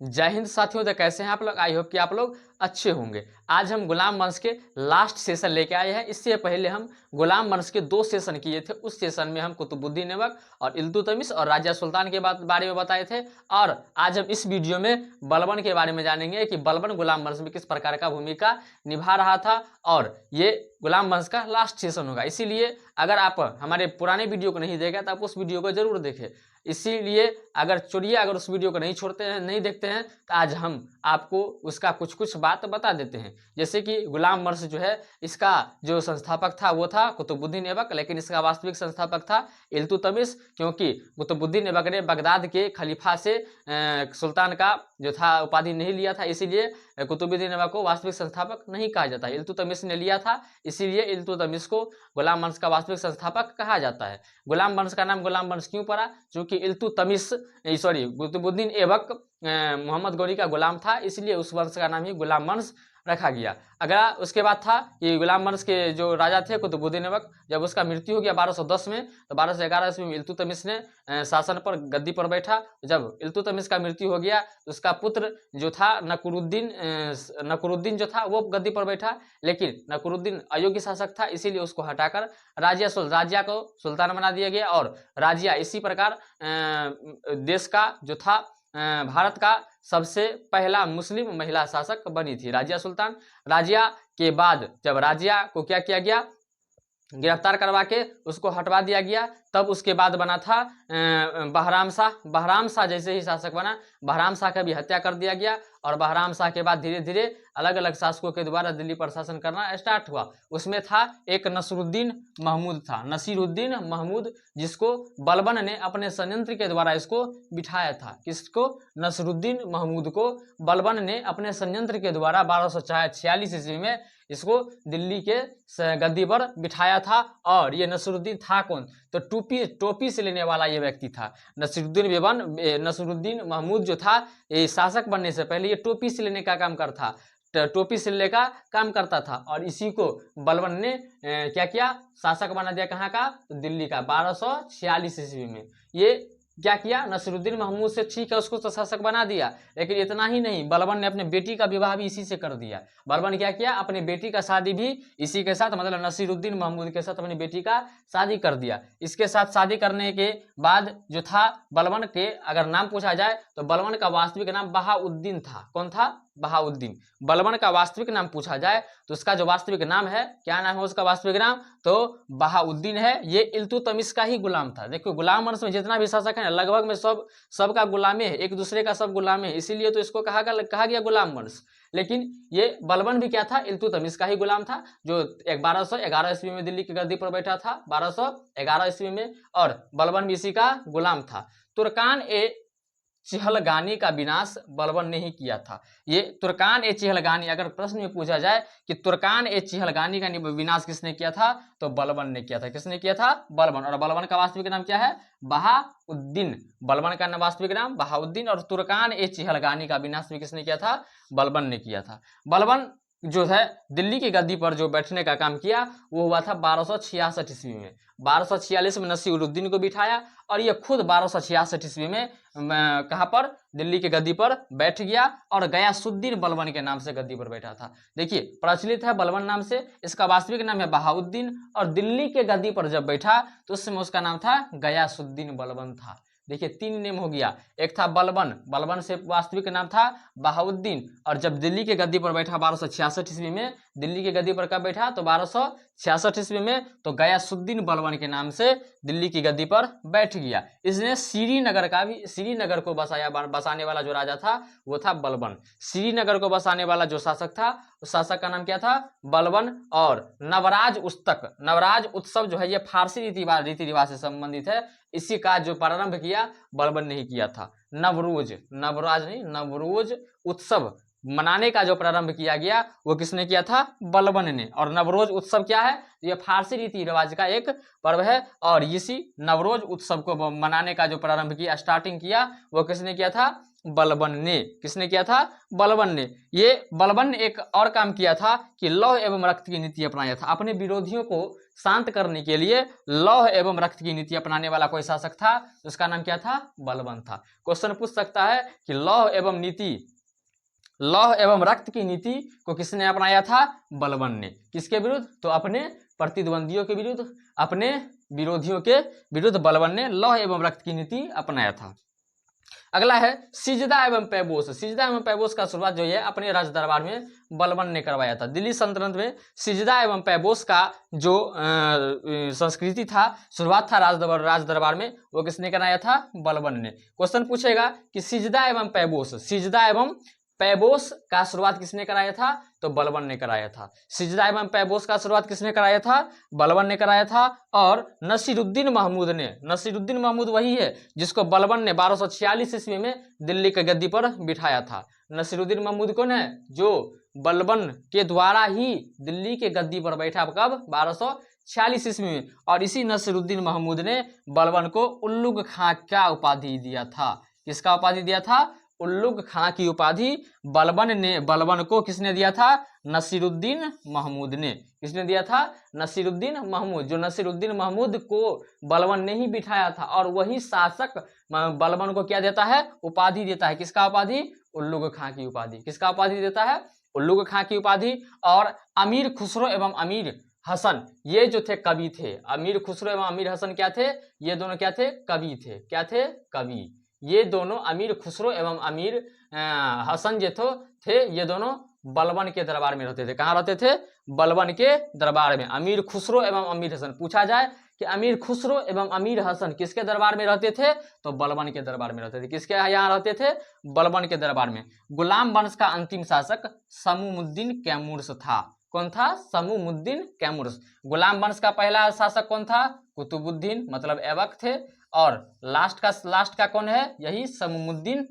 जय हिंद साथियों। तो कैसे हैं आप लोग? आई होप कि आप लोग अच्छे होंगे। आज हम गुलाम वंश के लास्ट सेशन लेके आए हैं। इससे पहले हम गुलाम वंश के 2 सेशन किए थे। उस सेशन में हम कुतुबुद्दीन ऐबक और इल्तुतमिश और राजा सुल्तान के बारे में बताए थे। और आज हम इस वीडियो में बलबन के बारे में जानेंगे कि बलबन गुलाम वंश में किस प्रकार का भूमिका निभा रहा था। और ये गुलाम वंश का लास्ट सेशन होगा। इसीलिए अगर आप हमारे पुराने वीडियो को नहीं देखें तो आप उस वीडियो को जरूर देखें। इसीलिए अगर उस वीडियो को नहीं छोड़ते हैं, नहीं देखते हैं, तो आज हम आपको उसका कुछ बात बता देते हैं। जैसे कि गुलाम वंश जो है, इसका जो संस्थापक था वो था कुतुबुद्दीन ऐबक, लेकिन इसका वास्तविक संस्थापक था इल्तुतमिश। क्योंकि कुतुबुद्दीन ऐबक ने बगदाद के खलीफा से सुल्तान का जो था उपाधि नहीं लिया था, इसीलिए कुतुबुद्दीन ऐबक को वास्तविक संस्थापक नहीं कहा जाता। इल्तुतमिश ने लिया था, इसीलिए इल्तुतमिश को गुलाम वंश का वास्तविक संस्थापक कहा जाता है। गुलाम वंश का नाम गुलाम वंश क्यों पड़ा? क्योंकि कुतुबुद्दीन ऐबक मोहम्मद गौरी का गुलाम था, इसलिए उस वंश का नाम ही गुलाम वंश रखा गया। अगला उसके बाद था कि गुलाम वंश के जो राजा थे कुतुबुद्दीन ऐबक, जब उसका मृत्यु हो गया 1210 में, तो 1211 ईस्वी में इल्तुतमिश ने शासन पर गद्दी पर बैठा। जब इल्तुतमिश का मृत्यु हो गया तो उसका पुत्र जो था नकुरुद्दीन जो था वो गद्दी पर बैठा। लेकिन नकुरुद्दीन अयोग्य शासक था, इसीलिए उसको हटाकर राजिया को सुल्तान बना दिया गया। और राजिया इसी प्रकार देश का जो था भारत का सबसे पहला मुस्लिम महिला शासक बनी थी, राजिया सुल्तान। राजिया के बाद जब राजिया को क्या किया गया, गिरफ्तार करवा के उसको हटवा दिया गया, तब उसके बाद बना था बहराम शाह। बहराम शाह जैसे ही शासक बना, बहराम शाह का भी हत्या कर दिया गया। और बहराम शाह के बाद धीरे धीरे अलग अलग शासकों के द्वारा दिल्ली पर शासन करना स्टार्ट हुआ। उसमें था एक नसीरुद्दीन महमूद था, नसीरुद्दीन महमूद, जिसको बलबन ने अपने षड्यंत्र के द्वारा इसको बिठाया था। किसको? नसीरुद्दीन महमूद को बलबन ने अपने षड्यंत्र के द्वारा 1246 ईस्वी में इसको दिल्ली के गद्दी पर बिठाया था। और ये नसीरुद्दीन था कौन? तो टोपी से लेने वाला ये व्यक्ति था। नसीरुद्दीन महमूद जो था, ये शासक बनने से पहले ये टोपी से लेने का काम करता था, टोपी से लेने का काम करता था। और इसी को बलबन ने क्या किया, शासक बना दिया। कहाँ का? तो दिल्ली का 1246 ईस्वी में। ये क्या किया, नसीरुद्दीन महमूद से ठीक है उसको तो शासक बना दिया, लेकिन इतना ही नहीं, बलबन ने अपने बेटी का विवाह भी इसी से कर दिया। बलबन क्या किया, अपनी बेटी का शादी भी इसी के साथ, मतलब नसीरुद्दीन महमूद के साथ अपनी बेटी का शादी कर दिया। इसके साथ शादी करने के बाद जो था बलबन के, अगर नाम पूछा जाए तो बलबन का वास्तविक नाम बहाउद्दीन था। कौन था? बहाउद्दीन। बलबन का वास्तविक नाम पूछा जाए तो उसका जो वास्तविक नाम है, क्या नाम है उसका वास्तविक नाम? तो बहाउद्दीन है। ये इल्तुतमिश का ही गुलाम था। देखो गुलाम वंश में जितना भी शासक है लगभग में सबका गुलामी है, एक दूसरे का सब गुलामी है, इसीलिए तो इसको कहा गया गुलाम वंश। लेकिन ये बलबन भी क्या था, इल्तुतमिश का ही गुलाम था, जो 1211 ईस्वी में दिल्ली की गद्दी पर बैठा था, 1211 ईस्वी में। और बलबन भी इसी का गुलाम था। तुर्कान ए चिहलगानी का विनाश बलबन ने ही किया था। ये तुर्कान ए चिहलगानी, अगर प्रश्न में पूछा जाए कि तुर्कान ए चिहलगानी का विनाश किसने किया था, तो बलबन ने किया था। किसने किया था? बलबन। और बलबन का वास्तविक नाम क्या है? बहाउद्दीन। बलबन का वास्तविक नाम बहाउद्दीन। और तुर्कान ए चिहलगानी का विनाश भी किसने किया था? बलबन ने किया था। बलबन जो है दिल्ली की गद्दी पर जो बैठने का काम किया वो हुआ था 1266 ईस्वी में। 1246 में नसीरुद्दीन को बिठाया, और ये खुद 1266 ईस्वी में कहाँ पर? दिल्ली की गद्दी पर बैठ गया। और गयासुद्दीन बलबन के नाम से गद्दी पर बैठा था। देखिए प्रचलित है बलबन नाम से, इसका वास्तविक नाम है बहाउद्दीन। और दिल्ली के गद्दी पर जब बैठा तो उस समय उसका नाम था गयासुद्दीन बलबन था। देखिए 3 नेम हो गया, एक था बलबन से वास्तविक नाम था बहाउद्दीन। और जब दिल्ली के गद्दी पर बैठा 1266 ईस्वी में, दिल्ली के गद्दी पर कब बैठा? तो 1266 ईस्वी में, तो गयासुद्दीन बलबन के नाम से दिल्ली की गद्दी पर बैठ गया। इसने श्रीनगर को बसाने वाला जो राजा था वो था बलबन। श्रीनगर को बसाने वाला जो शासक था, उस शासक का नाम क्या था? बलबन। और नवराज उत्सव जो है ये फारसी रीति रिवाज से संबंधित है, इसी का जो प्रारंभ किया बलबन ने ही किया था। नवरोज उत्सव मनाने का जो प्रारंभ किया गया वो किसने किया था? बलबन ने। और नवरोज उत्सव क्या है? ये फारसी रीति रिवाज का एक पर्व है। और इसी नवरोज उत्सव को मनाने का जो प्रारंभ किया, स्टार्टिंग किया, वो किसने किया था? बलबन ने। किसने किया था? बलबन ने। ये बलबन ने एक और काम किया था कि लौह एवं रक्त की नीति अपनाया था। अपने विरोधियों को शांत करने के लिए लौह एवं रक्त की नीति अपनाने वाला कोई शासक था, उसका नाम क्या था? बलबन था। क्वेश्चन पूछ सकता है कि लौह एवं रक्त की नीति को किसने अपनाया था? बलबन ने। किसके विरुद्ध? तो अपने प्रतिद्वंदियों के विरुद्ध, अपने विरोधियों के विरुद्ध बलबन ने लौह एवं रक्त की नीति अपनाया था। अगला है सिजदा एवं पैबोस। सिजदा एवं पैबोस का शुरुआत जो है अपने राज दरबार में बलबन ने करवाया था। दिल्ली सल्तनत में सिजदा एवं पैबोस का जो संस्कृति था, शुरुआत था राज दरबार में, वो किसने कराया था? बलबन ने। क्वेश्चन पूछेगा कि सिजदा एवं पैबोस का शुरुआत किसने कराया था? तो बलबन ने कराया था। सिजदा एवं पैबोस का शुरुआत किसने कराया था? बलबन ने कराया था। और नसीरुद्दीन महमूद वही है जिसको बलबन ने 1246 ईस्वी में दिल्ली के गद्दी पर बिठाया था। नसीरुद्दीन महमूद कौन है? जो बलबन के द्वारा ही दिल्ली के गद्दी पर बैठा। कब? 1246 ईस्वी में। और इसी नसीरुद्दीन महमूद ने बलबन को उल्लुग खां का उपाधि दिया था। किसका उपाधि दिया था? उल्लुग खां की उपाधि बलबन को किसने दिया था? नसीरुद्दीन महमूद ने। किसने दिया था? नसीरुद्दीन महमूद। जो नसीरुद्दीन महमूद को बलबन ने ही बिठाया था, और वही शासक बलबन को क्या देता है? उपाधि देता है। किसका उपाधि? उल्लुग खां की उपाधि। किसका उपाधि देता है? उल्लुग खां की उपाधि। और अमीर खुसरो एवं अमीर हसन, ये जो थे कवि थे। अमीर खुसरो एवं अमीर हसन क्या थे? ये दोनों क्या थे? कवि थे। क्या थे? कवि। ये दोनों अमीर खुसरो एवं अमीर हसन जो थे, ये दोनों बलबन के दरबार में रहते थे। कहाँ रहते थे? बलबन के दरबार में। अमीर खुसरो एवं अमीर हसन। पूछा जाए कि अमीर खुसरो एवं अमीर हसन किसके दरबार में रहते थे? तो बलबन के दरबार में रहते थे। किसके यहाँ रहते थे? बलबन के दरबार में। गुलाम वंश का अंतिम शासक समूमुद्दीन कैमूर्स था। कौन था? समूमुद्दीन कैमूर्स। गुलाम वंश का पहला शासक कौन था? कुतुबुद्दीन, मतलब ऐबक थे। और लास्ट का कौन है? यही समूमुद्दीन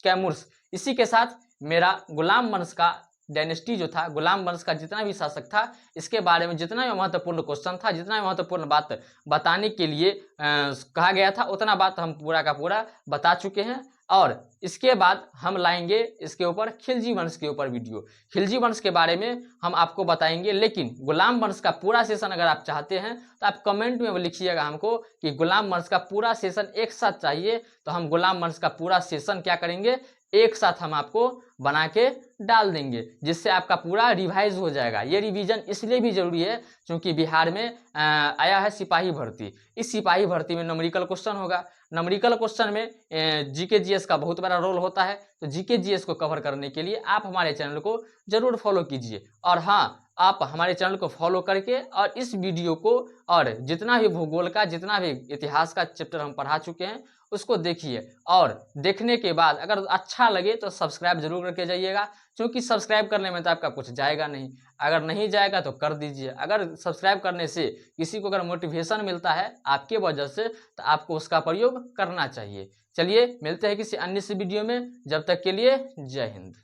कैमूर्स। इसी के साथ मेरा गुलाम वंश का डायनेस्टी जो था, गुलाम वंश का जितना भी शासक था, इसके बारे में जितना भी महत्वपूर्ण क्वेश्चन था, जितना भी महत्वपूर्ण बात बताने के लिए कहा गया था, उतना बात हम पूरा का पूरा बता चुके हैं। और इसके बाद हम लाएंगे इसके ऊपर खिलजी वंश के ऊपर वीडियो। खिलजी वंश के बारे में हम आपको बताएंगे। लेकिन गुलाम वंश का पूरा सेशन अगर आप चाहते हैं तो आप कमेंट में लिखिएगा हमको कि गुलाम वंश का पूरा सेशन एक साथ चाहिए, तो हम गुलाम वंश का पूरा सेशन क्या करेंगे? एक साथ हम आपको बना के डाल देंगे, जिससे आपका पूरा रिवाइज हो जाएगा। ये रिवीजन इसलिए भी जरूरी है क्योंकि बिहार में आया है सिपाही भर्ती। इस सिपाही भर्ती में न्यूमेरिकल क्वेश्चन होगा। न्यूमेरिकल क्वेश्चन में जीके जीएस का बहुत बड़ा रोल होता है। तो जीके जीएस को कवर करने के लिए आप हमारे चैनल को जरूर फॉलो कीजिए। और हाँ, आप हमारे चैनल को फॉलो करके और इस वीडियो को और जितना भी भूगोल का, जितना भी इतिहास का चैप्टर हम पढ़ा चुके हैं, उसको देखिए। और देखने के बाद अगर अच्छा लगे तो सब्सक्राइब जरूर करके जाइएगा, क्योंकि सब्सक्राइब करने में तो आपका कुछ जाएगा नहीं। अगर नहीं जाएगा तो कर दीजिए। अगर सब्सक्राइब करने से किसी को अगर मोटिवेशन मिलता है आपके वजह से, तो आपको उसका प्रयोग करना चाहिए। चलिए मिलते हैं किसी अन्य वीडियो में। जब तक के लिए जय हिंद।